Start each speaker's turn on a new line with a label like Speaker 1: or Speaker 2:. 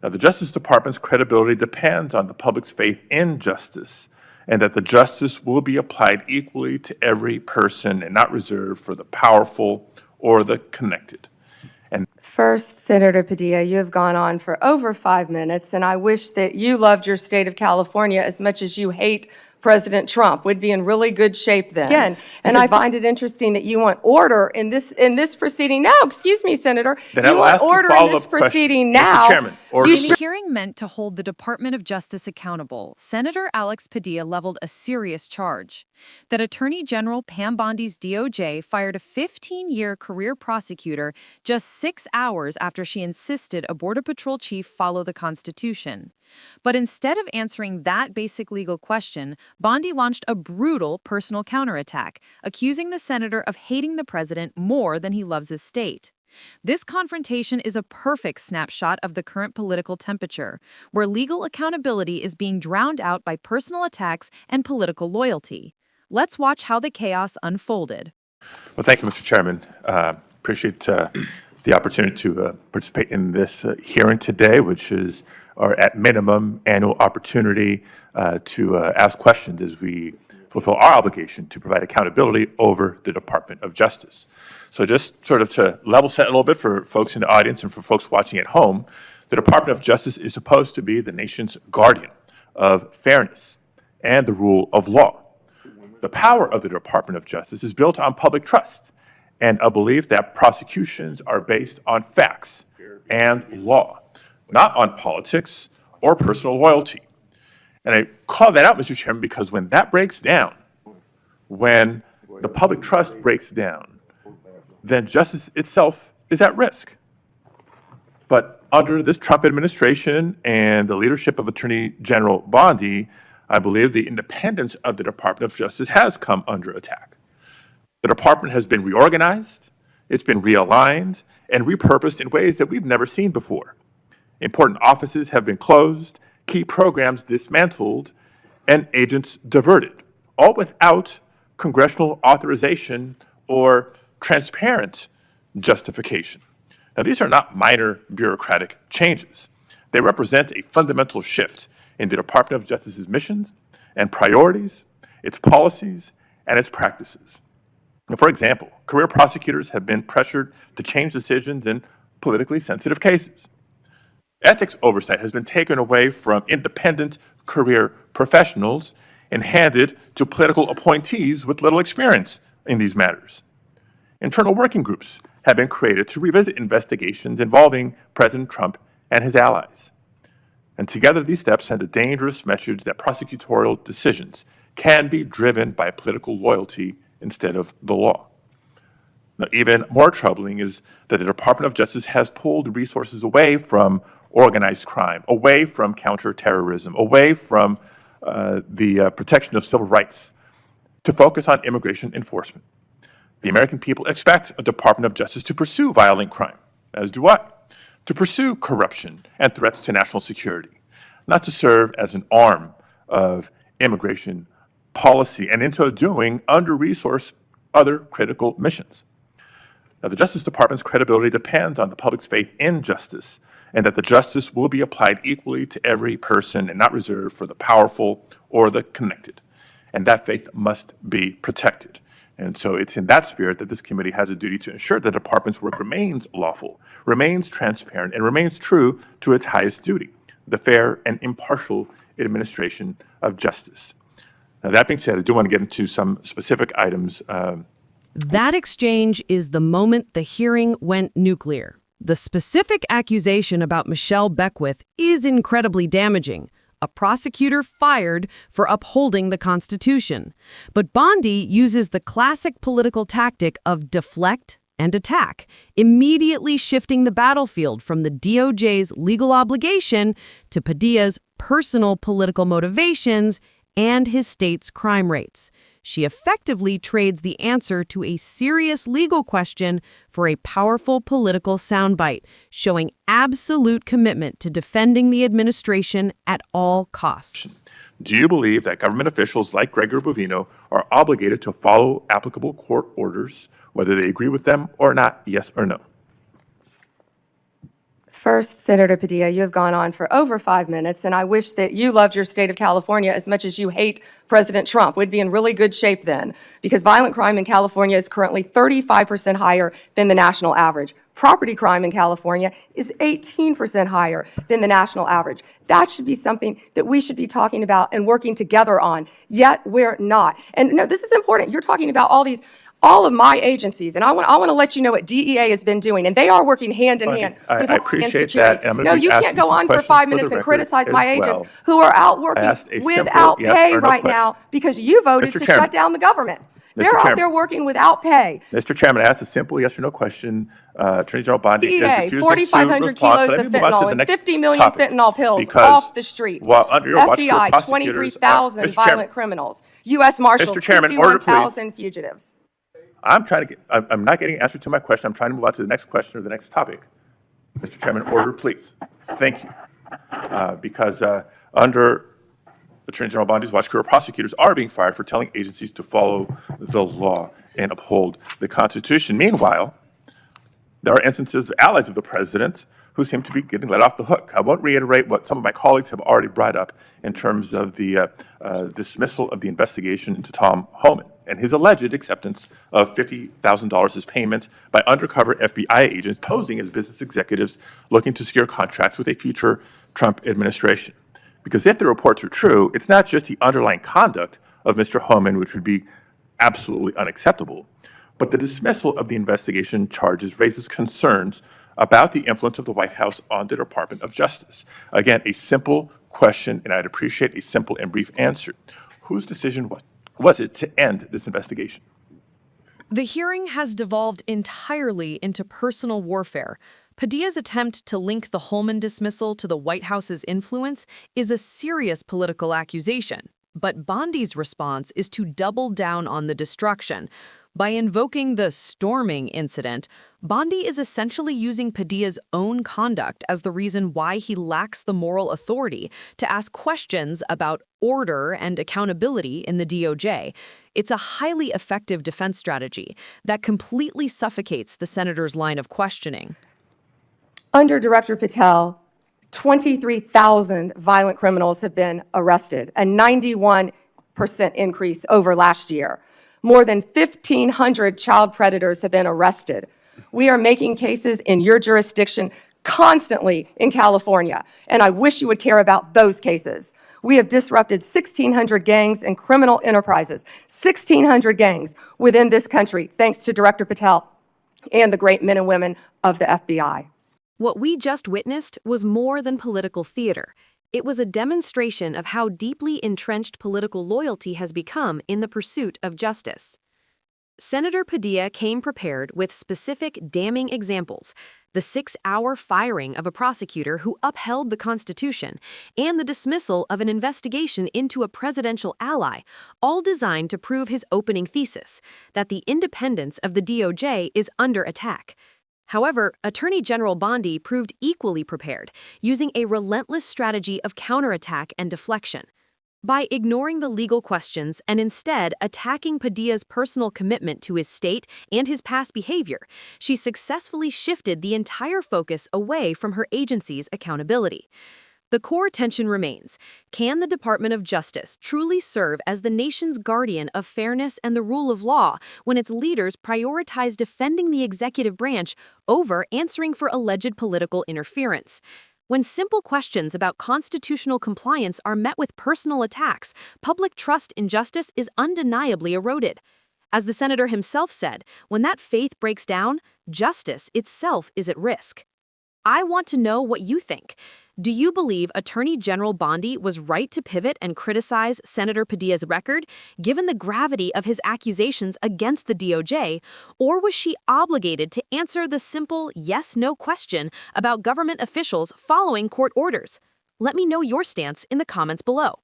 Speaker 1: Now, the Justice Department's credibility depends on the public's faith in justice, and that the justice will be applied equally to every person and not reserved for the powerful or the connected.
Speaker 2: First, Senator Padilla, you have gone on for over 5 minutes, and I wish that you loved your state of California as much as you hate President Trump. We'd be in really good shape then. Again, and I find it interesting that you want order in this proceeding now. Excuse me, Senator.
Speaker 1: Then
Speaker 2: You
Speaker 1: I will
Speaker 2: want
Speaker 1: ask you
Speaker 2: order in this proceeding now.
Speaker 1: Mr. Chairman, order.
Speaker 3: In a hearing meant to hold the Department of Justice accountable, Senator Alex Padilla leveled a serious charge that Attorney General Pam Bondi's DOJ fired a 15-year career prosecutor just 6 hours after she insisted a Border Patrol chief follow the Constitution. But instead of answering that basic legal question, Bondi launched a brutal personal counterattack, accusing the senator of hating the president more than he loves his state. This confrontation is a perfect snapshot of the current political temperature, where legal accountability is being drowned out by personal attacks and political loyalty. Let's watch how the chaos unfolded.
Speaker 1: Well, thank you, Mr. Chairman. Appreciate the opportunity to participate in this hearing today, which is our, at minimum, annual opportunity to ask questions as we fulfill our obligation to provide accountability over the Department of Justice. So just sort of to level set a little bit for folks in the audience and for folks watching at home, the Department of Justice is supposed to be the nation's guardian of fairness and the rule of law. The power of the Department of Justice is built on public trust and a belief that prosecutions are based on facts and law, not on politics or personal loyalty. And I call that out, Mr. Chairman, because when that breaks down, when the public trust breaks down, then justice itself is at risk. But under this Trump administration and the leadership of Attorney General Bondi, I believe the independence of the Department of Justice has come under attack. The department has been reorganized, it's been realigned, and repurposed in ways that we've never seen before. Important offices have been closed, key programs dismantled, and agents diverted, all without congressional authorization or transparent justification. Now, these are not minor bureaucratic changes. They represent a fundamental shift in the Department of Justice's missions and priorities, its policies, and its practices. Now, for example, career prosecutors have been pressured to change decisions in politically sensitive cases. Ethics oversight has been taken away from independent career professionals and handed to political appointees with little experience in these matters. Internal working groups have been created to revisit investigations involving President Trump and his allies. And together, these steps send a dangerous message that prosecutorial decisions can be driven by political loyalty instead of the law. Now, even more troubling is that the Department of Justice has pulled resources away from organized crime, away from counterterrorism, away from the protection of civil rights, to focus on immigration enforcement. The American people expect a Department of Justice to pursue violent crime, as do I, to pursue corruption and threats to national security, not to serve as an arm of immigration policy, and in so doing, under-resource other critical missions. Now, the Justice Department's credibility depends on the public's faith in justice, and that the justice will be applied equally to every person and not reserved for the powerful or the connected. And that faith must be protected. And so it's in that spirit that this committee has a duty to ensure the department's work remains lawful, remains transparent, and remains true to its highest duty, the fair and impartial administration of justice. Now, that being said, I do want to get into some specific items.
Speaker 4: That exchange is the moment the hearing went nuclear. The specific accusation about Michelle Beckwith is incredibly damaging. A prosecutor fired for upholding the Constitution. But Bondi uses the classic political tactic of deflect and attack, immediately shifting the battlefield from the DOJ's legal obligation to Padilla's personal political motivations and his state's crime rates. She effectively trades the answer to a serious legal question for a powerful political soundbite, showing absolute commitment to defending the administration at all costs.
Speaker 1: Do you believe that government officials like Gregory Bovino are obligated to follow applicable court orders, whether they agree with them or not, yes or no?
Speaker 2: First, Senator Padilla, you have gone on for over 5 minutes, and I wish that you loved your state of California as much as you hate President Trump. We'd be in really good shape then, because violent crime in California is currently 35% higher than the national average. Property crime in California is 18% higher than the national average. That should be something that we should be talking about and working together on, yet we're not. And no, this is important. You're talking about all of my agencies, and I want to let you know what DEA has been doing, and they are working hand in hand
Speaker 1: I
Speaker 2: with Homeland
Speaker 1: appreciate
Speaker 2: Security.
Speaker 1: that, and I'm gonna
Speaker 2: No,
Speaker 1: be
Speaker 2: you
Speaker 1: asking
Speaker 2: can't go
Speaker 1: some
Speaker 2: on for
Speaker 1: questions
Speaker 2: 5
Speaker 1: for the
Speaker 2: minutes and
Speaker 1: record
Speaker 2: criticize
Speaker 1: as
Speaker 2: my
Speaker 1: well.
Speaker 2: agents who are out working
Speaker 1: asked a simple
Speaker 2: without
Speaker 1: yes
Speaker 2: pay
Speaker 1: or no
Speaker 2: right
Speaker 1: question.
Speaker 2: now because you voted
Speaker 1: Mr.
Speaker 2: to
Speaker 1: Chairman.
Speaker 2: shut down the government. They're out
Speaker 1: Chairman.
Speaker 2: there working without pay.
Speaker 1: Mr. Chairman, I asked a simple yes or no question. Attorney General Bondi is
Speaker 2: DEA,
Speaker 1: refusing
Speaker 2: 4,500
Speaker 1: to respond. So
Speaker 2: kilos
Speaker 1: let
Speaker 2: of
Speaker 1: me move on to
Speaker 2: fentanyl
Speaker 1: the
Speaker 2: and
Speaker 1: next
Speaker 2: 50 million
Speaker 1: topic,
Speaker 2: fentanyl pills
Speaker 1: because
Speaker 2: off the streets.
Speaker 1: while under your watch, your
Speaker 2: FBI,
Speaker 1: prosecutors
Speaker 2: 23,000
Speaker 1: Mr. Chairman,
Speaker 2: violent criminals. U.S. Marshals,
Speaker 1: Mr. Chairman, order, please.
Speaker 2: 51,000 fugitives.
Speaker 1: I'm not getting an answer to my question. I'm trying to move on to the next question or the next topic. Mr. Chairman, order, please. Thank you. Because under Attorney General Bondi's watch, career prosecutors are being fired for telling agencies to follow the law and uphold the Constitution. Meanwhile, there are instances of allies of the president who seem to be getting let off the hook. I won't reiterate what some of my colleagues have already brought up in terms of the dismissal of the investigation into Tom Homan and his alleged acceptance of $50,000 as payment by undercover FBI agents posing as business executives looking to secure contracts with a future Trump administration. Because if the reports are true, it's not just the underlying conduct of Mr. Homan, which would be absolutely unacceptable, but the dismissal of the investigation charges raises concerns about the influence of the White House on the Department of Justice. Again, a simple question, and I'd appreciate a simple and brief answer. Whose decision was it to end this investigation?
Speaker 3: The hearing has devolved entirely into personal warfare. Padilla's attempt to link the Holman dismissal to the White House's influence is a serious political accusation. But Bondi's response is to double down on the destruction. By invoking the storming incident, Bondi is essentially using Padilla's own conduct as the reason why he lacks the moral authority to ask questions about order and accountability in the DOJ. It's a highly effective defense strategy that completely suffocates the senator's line of questioning.
Speaker 2: Under Director Patel, 23,000 violent criminals have been arrested, a 91% increase over last year. More than 1,500 child predators have been arrested. We are making cases in your jurisdiction constantly in California, and I wish you would care about those cases. We have disrupted 1,600 gangs and criminal enterprises, 1,600 gangs within this country, thanks to Director Patel and the great men and women of the FBI.
Speaker 4: What we just witnessed was more than political theater. It was a demonstration of how deeply entrenched political loyalty has become in the pursuit of justice. Senator Padilla came prepared with specific damning examples: the 6-hour firing of a prosecutor who upheld the Constitution, and the dismissal of an investigation into a presidential ally, all designed to prove his opening thesis, that the independence of the DOJ is under attack. However, Attorney General Bondi proved equally prepared, using a relentless strategy of counterattack and deflection. By ignoring the legal questions and instead attacking Padilla's personal commitment to his state and his past behavior, she successfully shifted the entire focus away from her agency's accountability. The core tension remains: can the Department of Justice truly serve as the nation's guardian of fairness and the rule of law when its leaders prioritize defending the executive branch over answering for alleged political interference? When simple questions about constitutional compliance are met with personal attacks, public trust in justice is undeniably eroded. As the senator himself said, when that faith breaks down, justice itself is at risk. I want to know what you think. Do you believe Attorney General Bondi was right to pivot and criticize Senator Padilla's record, given the gravity of his accusations against the DOJ, or was she obligated to answer the simple yes-no question about government officials following court orders? Let me know your stance in the comments below.